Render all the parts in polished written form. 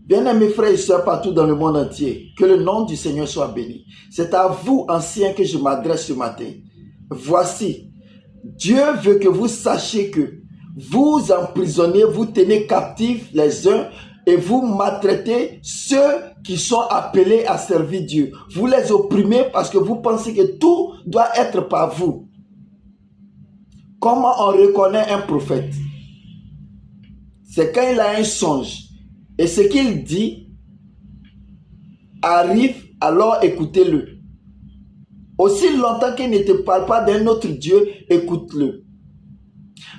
Bien-aimés frères et sœurs partout dans le monde entier, que le nom du Seigneur soit béni. C'est à vous, anciens, que je m'adresse ce matin. Voici, Dieu veut que vous sachiez que vous emprisonnez, vous tenez captifs les uns et vous maltraitez ceux qui sont appelés à servir Dieu. Vous les opprimez parce que vous pensez que tout doit être par vous. Comment on reconnaît un prophète? C'est quand il a un songe et ce qu'il dit arrive, alors écoutez-le. Aussi longtemps qu'il ne te parle pas d'un autre Dieu, écoute-le.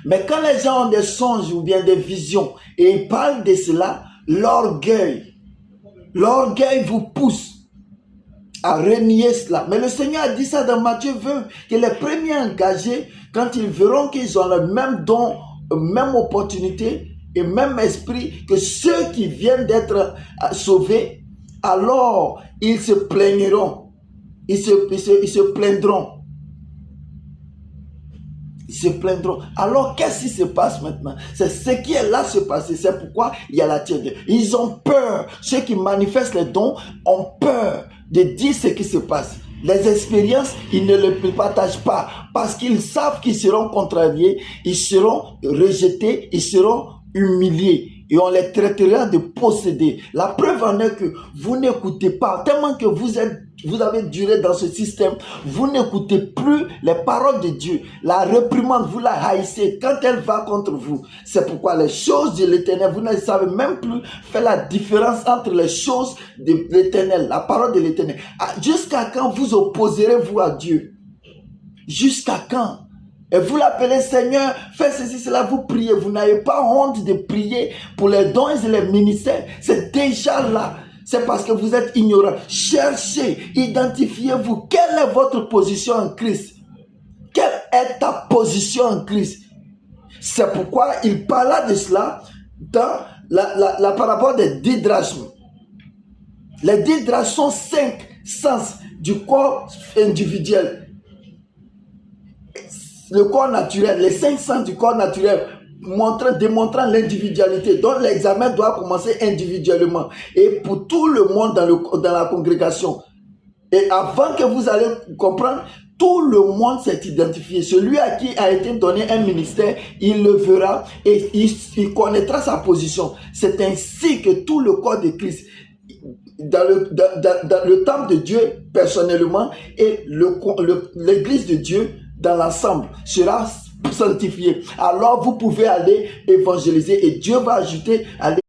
Mais quand les gens ont des songes ou bien des visions et ils parlent de cela, l'orgueil vous pousse à renier cela. Mais le Seigneur a dit ça dans Matthieu 20, que les premiers engagés, quand ils verront qu'ils ont le même don, même opportunité et même esprit que ceux qui viennent d'être sauvés, alors ils se plaigneront. Ils se plaindront. Ils se plaindront. Alors, qu'est-ce qui se passe maintenant? C'est ce qui est là se passer. C'est pourquoi il y a la tienne. Ils ont peur. Ceux qui manifestent les dons ont peur de dire ce qui se passe. Les expériences, ils ne les partagent pas parce qu'ils savent qu'ils seront contrariés, ils seront rejetés, ils seront humiliés. Et on les traitera de possédés. La preuve en est que vous n'écoutez pas. Tellement que vous avez duré dans ce système, vous n'écoutez plus les paroles de Dieu. La réprimande, vous la haïssez quand elle va contre vous. C'est pourquoi les choses de l'Éternel, vous ne savez même plus faire la différence entre les choses de l'Éternel, la parole de l'Éternel. Jusqu'à quand vous opposerez-vous à Dieu? Jusqu'à quand? Et vous l'appelez Seigneur, fais ceci, cela, vous priez. Vous n'avez pas honte de prier pour les dons et les ministères. C'est déjà là. C'est parce que vous êtes ignorant. Cherchez, identifiez-vous. Quelle est votre position en Christ? Quelle est ta position en Christ? C'est pourquoi il parla de cela dans la parabole des 10 drachmes. Les 10 drachmes sont 5 sens du corps individuel. Le corps naturel, les 5 sens du corps naturel, démontrant l'individualité. Donc l'examen doit commencer individuellement et pour tout le monde dans la congrégation. Et avant que vous allez comprendre, tout le monde s'est identifié. Celui à qui a été donné un ministère, il le verra et il connaîtra sa position. C'est ainsi que tout le corps de Christ, dans le temple de Dieu personnellement et l'église de Dieu dans l'ensemble sera sanctifié. Alors vous pouvez aller évangéliser et Dieu va ajouter à